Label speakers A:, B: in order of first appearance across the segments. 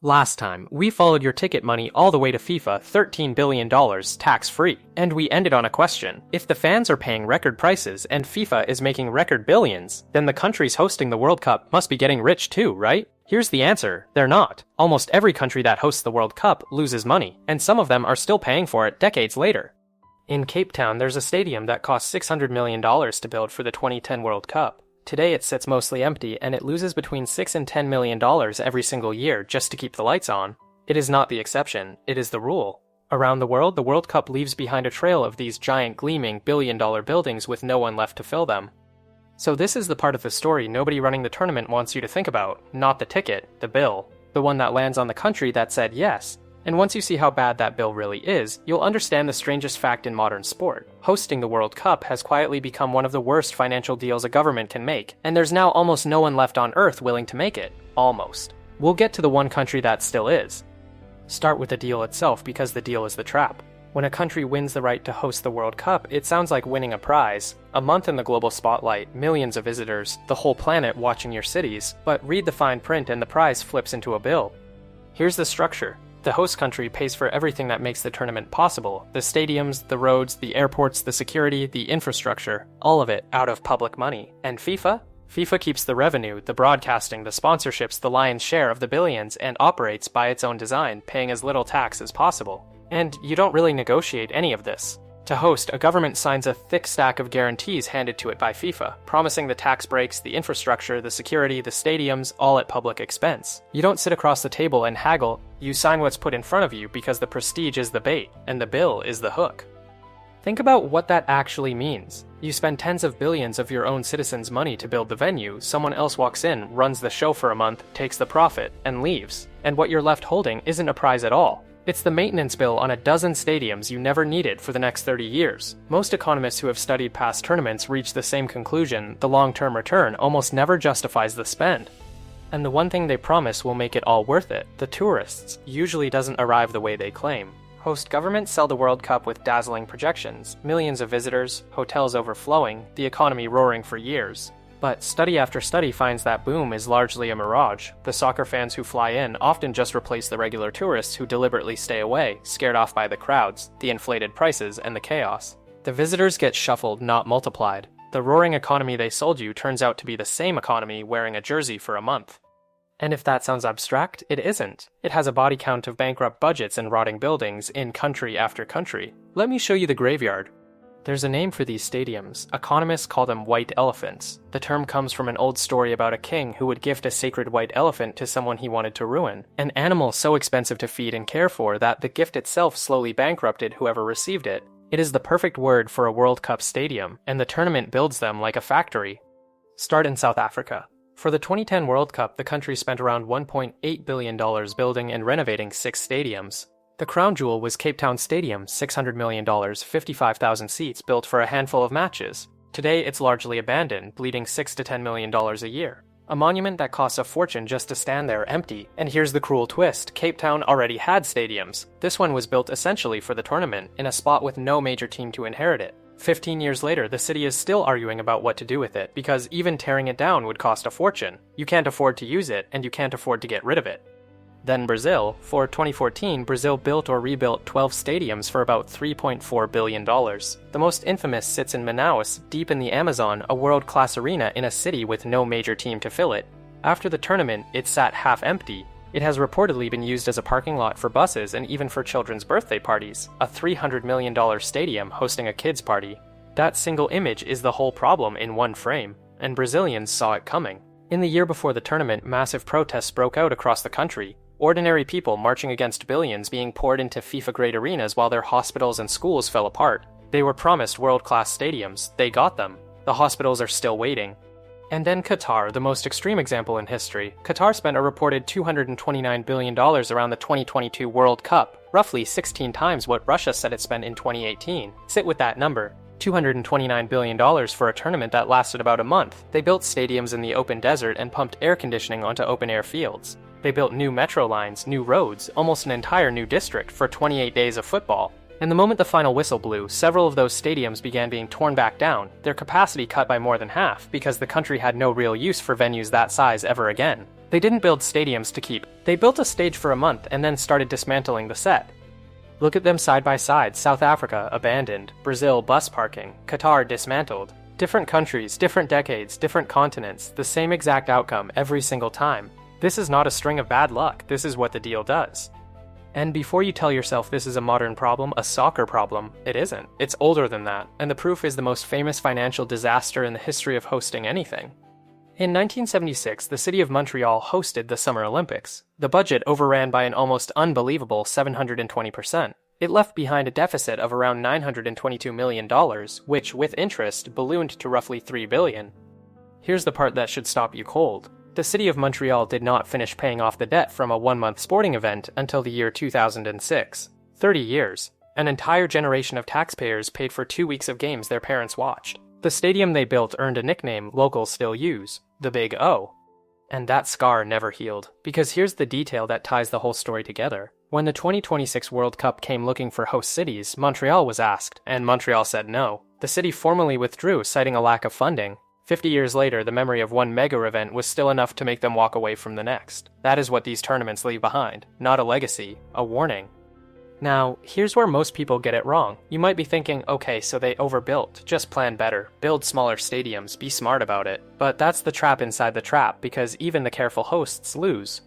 A: Last time, we followed your ticket money all the way to FIFA $13 billion tax-free, and we ended on a question. If the fans are paying record prices and FIFA is making record billions, then the countries hosting the World Cup must be getting rich too, right? Here's the answer, they're not. Almost every country that hosts the World Cup loses money, and some of them are still paying for it decades later. In Cape Town, there's a stadium that cost $600 million to build for the 2010 World Cup. Today it sits mostly empty, and it loses between $6 and $10 million every single year just to keep the lights on. It is not the exception, it is the rule. Around the World Cup leaves behind a trail of these giant gleaming billion-dollar buildings with no one left to fill them. So this is the part of the story nobody running the tournament wants you to think about, not the ticket, the bill. The one that lands on the country that said yes. And once you see how bad that bill really is, you'll understand the strangest fact in modern sport. Hosting the World Cup has quietly become one of the worst financial deals a government can make, and there's now almost no one left on Earth willing to make it. Almost. We'll get to the one country that still is. Start with the deal itself because the deal is the trap. When a country wins the right to host the World Cup, it sounds like winning a prize. A month in the global spotlight, millions of visitors, the whole planet watching your cities, but read the fine print and the prize flips into a bill. Here's the structure. The host country pays for everything that makes the tournament possible. The stadiums, the roads, the airports, the security, the infrastructure, all of it out of public money. And FIFA? FIFA keeps the revenue, the broadcasting, the sponsorships, the lion's share of the billions, and operates by its own design, paying as little tax as possible. And you don't really negotiate any of this. To host, a government signs a thick stack of guarantees handed to it by FIFA, promising the tax breaks, the infrastructure, the security, the stadiums, all at public expense. You don't sit across the table and haggle, you sign what's put in front of you because the prestige is the bait, and the bill is the hook. Think about what that actually means. You spend tens of billions of your own citizens' money to build the venue, someone else walks in, runs the show for a month, takes the profit, and leaves. And what you're left holding isn't a prize at all. It's the maintenance bill on a dozen stadiums you never needed for the next 30 years. Most economists who have studied past tournaments reach the same conclusion: the long-term return almost never justifies the spend. And the one thing they promise will make it all worth it, the tourists, usually doesn't arrive the way they claim. Host governments sell the World Cup with dazzling projections, millions of visitors, hotels overflowing, the economy roaring for years. But study after study finds that boom is largely a mirage. The soccer fans who fly in often just replace the regular tourists who deliberately stay away, scared off by the crowds, the inflated prices, and the chaos. The visitors get shuffled, not multiplied. The roaring economy they sold you turns out to be the same economy wearing a jersey for a month. And if that sounds abstract, it isn't. It has a body count of bankrupt budgets and rotting buildings in country after country. Let me show you the graveyard. There's a name for these stadiums. Economists call them white elephants. The term comes from an old story about a king who would gift a sacred white elephant to someone he wanted to ruin, an animal so expensive to feed and care for that the gift itself slowly bankrupted whoever received it. It is the perfect word for a World Cup stadium, and the tournament builds them like a factory. Start in South Africa. For the 2010 World Cup, the country spent around $1.8 billion building and renovating 6 stadiums. The crown jewel was Cape Town Stadium, $600 million, 55,000 seats built for a handful of matches. Today it's largely abandoned, bleeding $6 to $10 million a year. A monument that costs a fortune just to stand there empty. And here's the cruel twist, Cape Town already had stadiums. This one was built essentially for the tournament, in a spot with no major team to inherit it. 15 years later, the city is still arguing about what to do with it, because even tearing it down would cost a fortune. You can't afford to use it, and you can't afford to get rid of it. Then Brazil. For 2014, Brazil built or rebuilt 12 stadiums for about $3.4 billion. The most infamous sits in Manaus, deep in the Amazon, a world-class arena in a city with no major team to fill it. After the tournament, it sat half empty. It has reportedly been used as a parking lot for buses and even for children's birthday parties, a $300 million stadium hosting a kids' party. That single image is the whole problem in one frame, and Brazilians saw it coming. In the year before the tournament, massive protests broke out across the country. Ordinary people marching against billions being poured into FIFA-grade arenas while their hospitals and schools fell apart. They were promised world-class stadiums. They got them. The hospitals are still waiting. And then Qatar, the most extreme example in history. Qatar spent a reported $229 billion around the 2022 World Cup, roughly 16 times what Russia said it spent in 2018. Sit with that number. $229 billion for a tournament that lasted about a month. They built stadiums in the open desert and pumped air conditioning onto open-air fields. They built new metro lines, new roads, almost an entire new district for 28 days of football. And the moment the final whistle blew, several of those stadiums began being torn back down, their capacity cut by more than half, because the country had no real use for venues that size ever again. They didn't build stadiums to keep. They built a stage for a month and then started dismantling the set. Look at them side by side. South Africa, abandoned. Brazil, bus parking. Qatar, dismantled. Different countries, different decades, different continents, the same exact outcome every single time. This is not a string of bad luck, this is what the deal does. And before you tell yourself this is a modern problem, a soccer problem, it isn't. It's older than that, and the proof is the most famous financial disaster in the history of hosting anything. In 1976, the city of Montreal hosted the Summer Olympics. The budget overran by an almost unbelievable 720%. It left behind a deficit of around $922 million, which, with interest, ballooned to roughly $3 billion. Here's the part that should stop you cold. The city of Montreal did not finish paying off the debt from a one-month sporting event until the year 2006. 30 years. An entire generation of taxpayers paid for 2 weeks of games their parents watched. The stadium they built earned a nickname locals still use, the Big O. And that scar never healed, because here's the detail that ties the whole story together. When the 2026 World Cup came looking for host cities, Montreal was asked, and Montreal said no. The city formally withdrew, citing a lack of funding. 50 years later, the memory of one mega event was still enough to make them walk away from the next. That is what these tournaments leave behind. Not a legacy, a warning. Now, here's where most people get it wrong. You might be thinking, okay, so they overbuilt. Just plan better. Build smaller stadiums. Be smart about it. But that's the trap inside the trap, because even the careful hosts lose.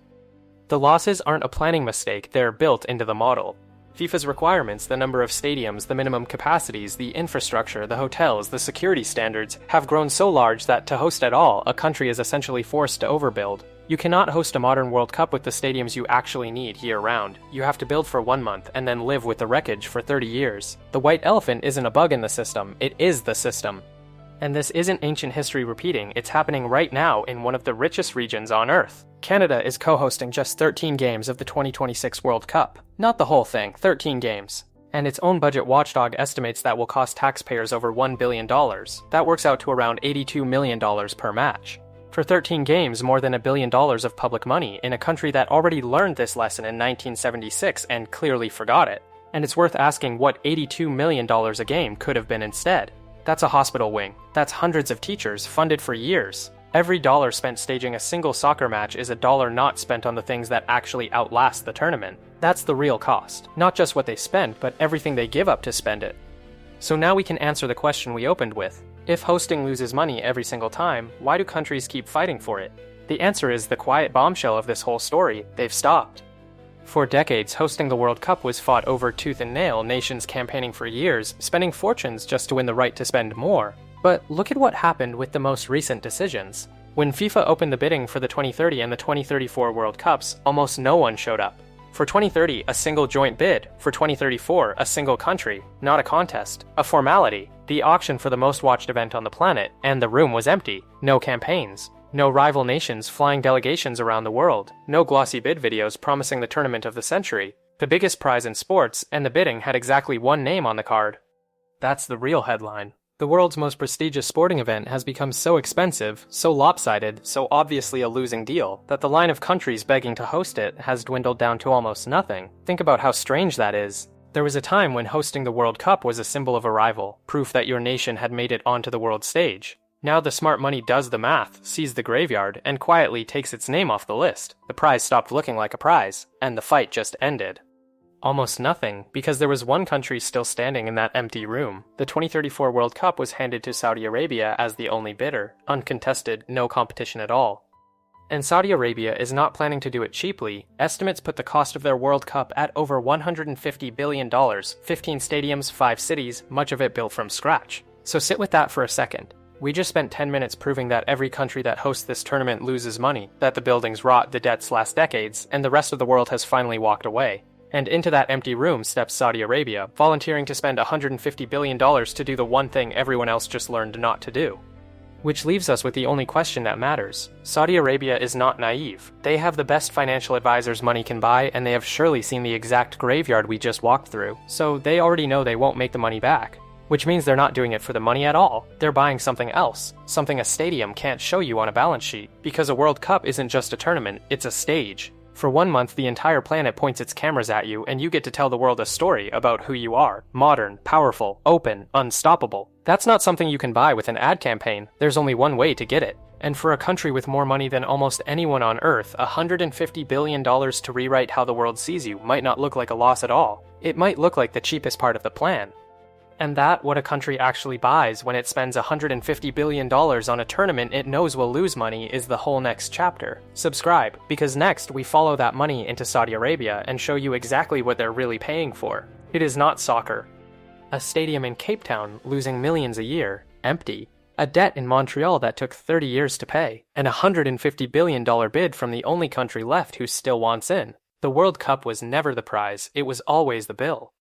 A: The losses aren't a planning mistake, they're built into the model. FIFA's requirements, the number of stadiums, the minimum capacities, the infrastructure, the hotels, the security standards, have grown so large that to host at all, a country is essentially forced to overbuild. You cannot host a modern World Cup with the stadiums you actually need year-round. You have to build for 1 month and then live with the wreckage for 30 years. The white elephant isn't a bug in the system, it is the system. And this isn't ancient history repeating, it's happening right now in one of the richest regions on Earth. Canada is co-hosting just 13 games of the 2026 World Cup. Not the whole thing, 13 games. And its own budget watchdog estimates that will cost taxpayers over $1 billion. That works out to around $82 million per match. For 13 games, more than $1 billion of public money in a country that already learned this lesson in 1976 and clearly forgot it. And it's worth asking what $82 million a game could have been instead. That's a hospital wing. That's hundreds of teachers funded for years. Every dollar spent staging a single soccer match is a dollar not spent on the things that actually outlast the tournament. That's the real cost. Not just what they spend, but everything they give up to spend it. So now we can answer the question we opened with. If hosting loses money every single time, why do countries keep fighting for it? The answer is the quiet bombshell of this whole story. They've stopped. For decades, hosting the World Cup was fought over tooth and nail, nations campaigning for years, spending fortunes just to win the right to spend more. But look at what happened with the most recent decisions. When FIFA opened the bidding for the 2030 and the 2034 World Cups, almost no one showed up. For 2030, a single joint bid. For 2034, a single country. Not a contest. A formality. The auction for the most watched event on the planet, and the room was empty. No campaigns. No rival nations flying delegations around the world. No glossy bid videos promising the tournament of the century. The biggest prize in sports, and the bidding had exactly one name on the card. That's the real headline. The world's most prestigious sporting event has become so expensive, so lopsided, so obviously a losing deal, that the line of countries begging to host it has dwindled down to almost nothing. Think about how strange that is. There was a time when hosting the World Cup was a symbol of arrival, proof that your nation had made it onto the world stage. Now the smart money does the math, sees the graveyard, and quietly takes its name off the list. The prize stopped looking like a prize, and the fight just ended. Almost nothing, because there was one country still standing in that empty room. The 2034 World Cup was handed to Saudi Arabia as the only bidder, uncontested, no competition at all. And Saudi Arabia is not planning to do it cheaply. Estimates put the cost of their World Cup at over $150 billion, 15 stadiums, 5 cities, much of it built from scratch. So sit with that for a second. We just spent 10 minutes proving that every country that hosts this tournament loses money, that the buildings rot, the debts last decades, and the rest of the world has finally walked away. And into that empty room steps Saudi Arabia, volunteering to spend $150 billion to do the one thing everyone else just learned not to do. Which leaves us with the only question that matters. Saudi Arabia is not naive. They have the best financial advisors money can buy, and they have surely seen the exact graveyard we just walked through, so they already know they won't make the money back. Which means they're not doing it for the money at all. They're buying something else, something a stadium can't show you on a balance sheet, because a World Cup isn't just a tournament, it's a stage. For 1 month, the entire planet points its cameras at you, and you get to tell the world a story about who you are. Modern, powerful, open, unstoppable. That's not something you can buy with an ad campaign. There's only one way to get it. And for a country with more money than almost anyone on Earth, $150 billion to rewrite how the world sees you might not look like a loss at all. It might look like the cheapest part of the plan. And that what a country actually buys when it spends $150 billion on a tournament it knows will lose money is the whole next chapter. Subscribe, because next we follow that money into Saudi Arabia and show you exactly what they're really paying for. It is not soccer. A stadium in Cape Town losing millions a year, empty. A debt in Montreal that took 30 years to pay. An $150 billion bid from the only country left who still wants in. The World Cup was never the prize, it was always the bill.